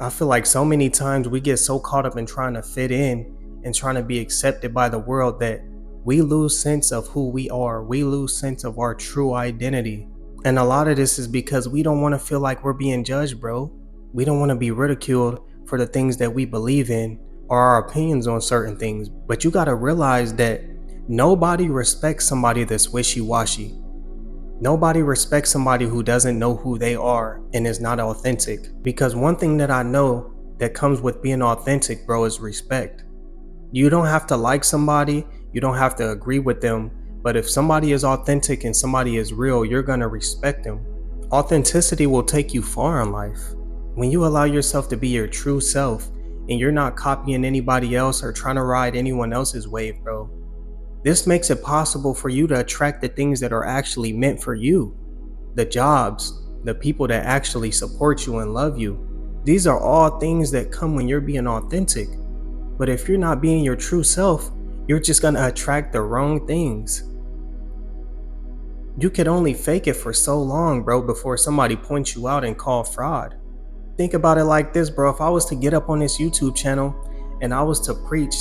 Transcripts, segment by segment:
I feel like so many times we get so caught up in trying to fit in and trying to be accepted by the world that we lose sense of who we are. We lose sense of our true identity. And a lot of this is because we don't want to feel like we're being judged, bro. We don't want to be ridiculed for the things that we believe in or our opinions on certain things. But you got to realize that nobody respects somebody that's wishy-washy. Nobody respects somebody who doesn't know who they are and is not authentic. Because one thing that I know that comes with being authentic, bro, is respect. You don't have to like somebody, you don't have to agree with them, but if somebody is authentic and somebody is real, you're gonna respect them. Authenticity will take you far in life. When you allow yourself to be your true self and you're not copying anybody else or trying to ride anyone else's wave, bro, this makes it possible for you to attract the things that are actually meant for you. The jobs, the people that actually support you and love you. These are all things that come when you're being authentic. But if you're not being your true self, you're just gonna attract the wrong things. You could only fake it for so long, bro, before somebody points you out and call fraud. Think about it like this, bro. If I was to get up on this YouTube channel and I was to preach,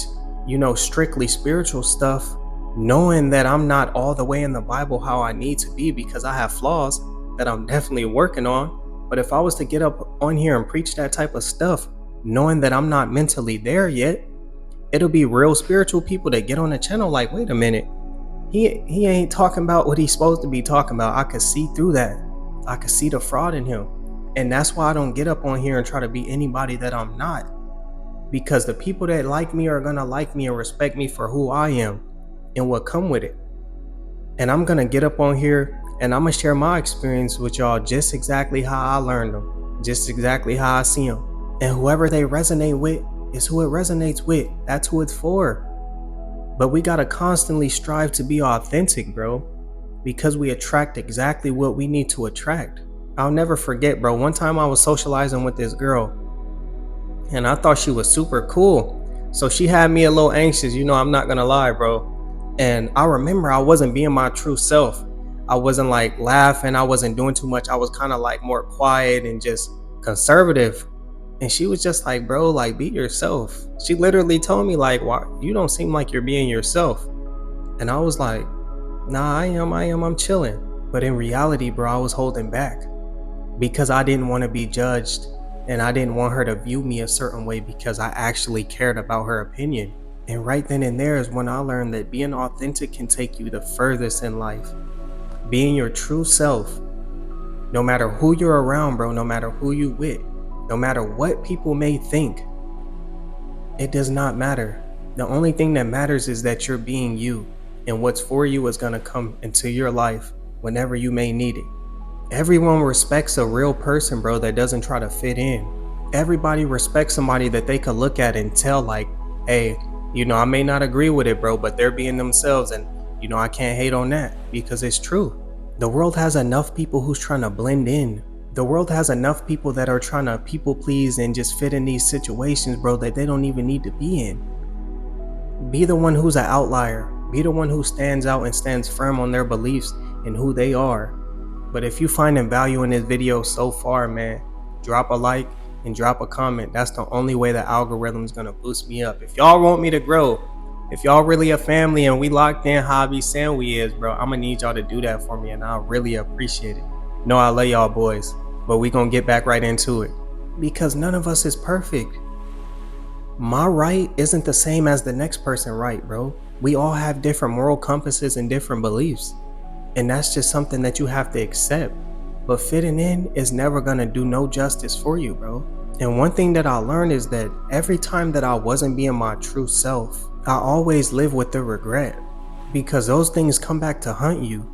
strictly spiritual stuff, knowing that I'm not all the way in the Bible how I need to be because I have flaws that I'm definitely working on. But if I was to get up on here and preach that type of stuff, knowing that I'm not mentally there yet, it'll be real spiritual people that get on the channel like, wait a minute, he ain't talking about what he's supposed to be talking about. I could see through that. I could see the fraud in him. And that's why I don't get up on here and try to be anybody that I'm not. Because the people that like me are gonna like me and respect me for who I am and what come with it. And I'm gonna get up on here and I'm gonna share my experience with y'all just exactly how I learned them, just exactly how I see them. And whoever they resonate with is who it resonates with. That's who it's for. But we gotta constantly strive to be authentic, bro, because we attract exactly what we need to attract. I'll never forget, bro, one time I was socializing with this girl and I thought she was super cool. So she had me a little anxious, I'm not gonna lie, bro. And I remember I wasn't being my true self. I wasn't like laughing, I wasn't doing too much. I was kind of like more quiet and just conservative. And she was just like, bro, like, be yourself. She literally told me like, why you don't seem like you're being yourself. And I was like, nah, I'm chilling. But in reality, bro, I was holding back because I didn't want to be judged and I didn't want her to view me a certain way because I actually cared about her opinion. And right then and there is when I learned that being authentic can take you the furthest in life. Being your true self, no matter who you're around, bro, no matter who you with, no matter what people may think, it does not matter. The only thing that matters is that you're being you, and what's for you is gonna come into your life whenever you may need it. Everyone respects a real person, bro, that doesn't try to fit in. Everybody respects somebody that they could look at and tell like, hey, I may not agree with it, bro, but they're being themselves and, I can't hate on that because it's true. The world has enough people who's trying to blend in. The world has enough people that are trying to people please and just fit in these situations, bro, that they don't even need to be in. Be the one who's an outlier. Be the one who stands out and stands firm on their beliefs and who they are. But if you finding value in this video so far, man, drop a like and drop a comment. That's the only way the algorithm's gonna boost me up. If y'all want me to grow, if y'all really a family and we locked in how I be saying we is, bro, I'm gonna need y'all to do that for me and I really appreciate it. No, I love y'all boys, but we gonna get back right into it because none of us is perfect. My right isn't the same as the next person right, bro. We all have different moral compasses and different beliefs. And that's just something that you have to accept. But fitting in is never gonna do no justice for you, bro. And one thing that I learned is that every time that I wasn't being my true self, I always live with the regret because those things come back to hunt you.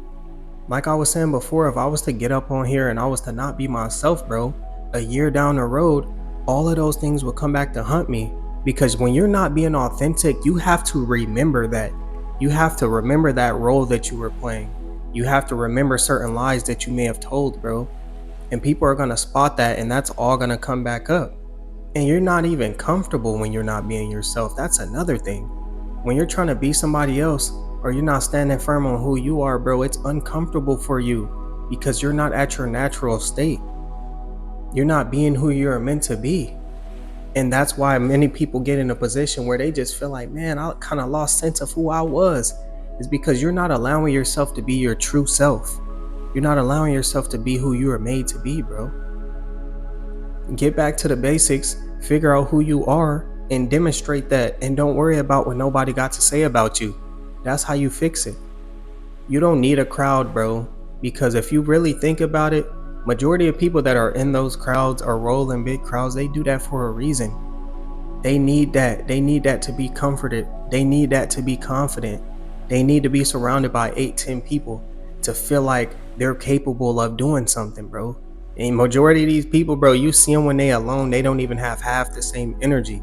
Like I was saying before, if I was to get up on here and I was to not be myself, bro, a year down the road, all of those things will come back to hunt me. Because when you're not being authentic, you have to remember that. You have to remember that role that you were playing. You have to remember certain lies that you may have told, bro. And people are gonna spot that and that's all gonna come back up. And you're not even comfortable when you're not being yourself. That's another thing. When you're trying to be somebody else or you're not standing firm on who you are, bro, it's uncomfortable for you because you're not at your natural state. You're not being who you're meant to be. And that's why many people get in a position where they just feel like, man, I kind of lost sense of who I was. Is because you're not allowing yourself to be your true self. You're not allowing yourself to be who you were made to be, bro. Get back to the basics, figure out who you are, and demonstrate that. And don't worry about what nobody got to say about you. That's how you fix it. You don't need a crowd, bro. Because if you really think about it, majority of people that are in those crowds or roll in big crowds, they do that for a reason. They need that. They need that to be comforted. They need that to be confident. They need to be surrounded by 8, 10 people to feel like they're capable of doing something, bro. And majority of these people, bro, you see them when they alone, they don't even have half the same energy.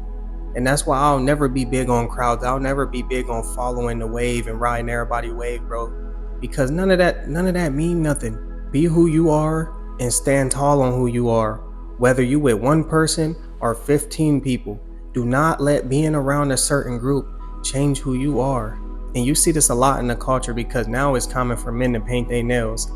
And that's why I'll never be big on crowds. I'll never be big on following the wave and riding everybody's wave, bro. Because none of that mean nothing. Be who you are and stand tall on who you are. Whether you with one person or 15 people. Do not let being around a certain group change who you are. And you see this a lot in the culture because now it's common for men to paint their nails.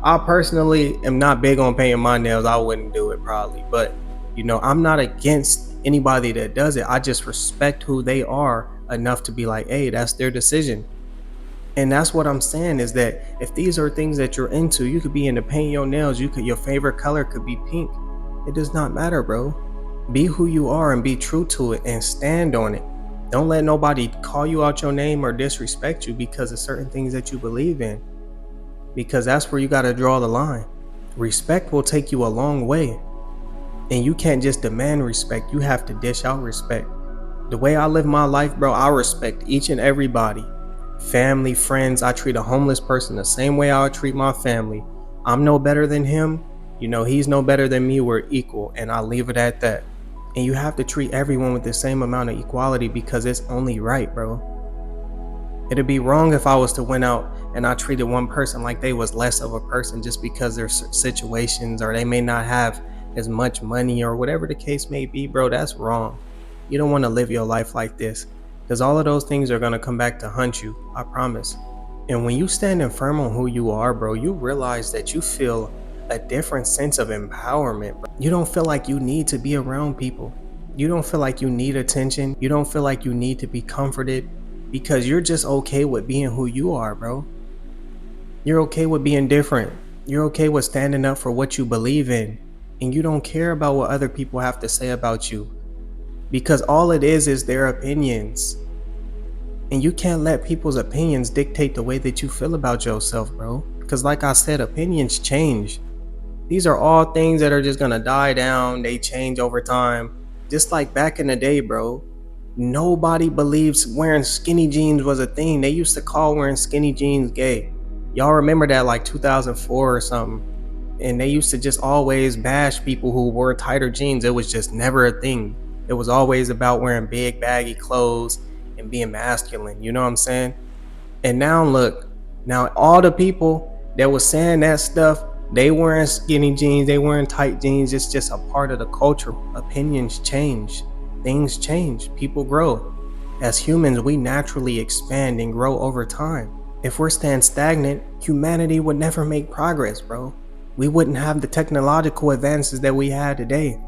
I personally am not big on painting my nails. I wouldn't do it probably. But, I'm not against anybody that does it. I just respect who they are enough to be like, hey, that's their decision. And that's what I'm saying is that if these are things that you're into, you could be into painting your nails. Your favorite color could be pink. It does not matter, bro. Be who you are and be true to it and stand on it. Don't let nobody call you out your name or disrespect you because of certain things that you believe in. Because that's where you got to draw the line. Respect will take you a long way. And you can't just demand respect. You have to dish out respect. The way I live my life, bro, I respect each and everybody. Family, friends, I treat a homeless person the same way I would treat my family. I'm no better than him. He's no better than me. We're equal. And I'll leave it at that. And you have to treat everyone with the same amount of equality because it's only right, bro. It'd be wrong if I was to went out and I treated one person like they was less of a person just because their situations or they may not have as much money or whatever the case may be, bro. That's wrong. You don't want to live your life like this because all of those things are going to come back to hunt you. I promise. And when you stand firm on who you are, bro, you realize that you feel a different sense of empowerment, bro. You don't feel like you need to be around people. You don't feel like you need attention. You don't feel like you need to be comforted because you're just okay with being who you are, bro. You're okay with being different. You're okay with standing up for what you believe in. And you don't care about what other people have to say about you because all it is their opinions. And you can't let people's opinions dictate the way that you feel about yourself, bro. Because like I said, opinions change. These are all things that are just gonna die down. They change over time. Just like back in the day, bro. Nobody believes wearing skinny jeans was a thing. They used to call wearing skinny jeans gay. Y'all remember that like 2004 or something. And they used to just always bash people who wore tighter jeans. It was just never a thing. It was always about wearing big baggy clothes and being masculine. You know what I'm saying? And now look, now all the people that was saying that stuff, they wearing skinny jeans, they wearing tight jeans. It's just a part of the culture. Opinions change. Things change. People grow. As humans, we naturally expand and grow over time. If we're staying stagnant, humanity would never make progress, bro. We wouldn't have the technological advances that we had today.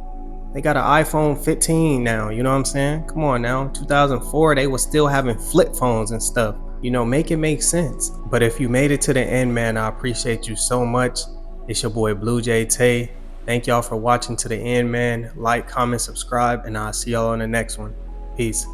They got an iPhone 15 now, you know what I'm saying? Come on now, 2004, they was still having flip phones and stuff. Make it make sense. But if you made it to the end, man, I appreciate you so much. It's your boy Blue Jay Tay. Thank y'all for watching to the end, man. Like, comment, subscribe, and I'll see y'all on the next one. Peace.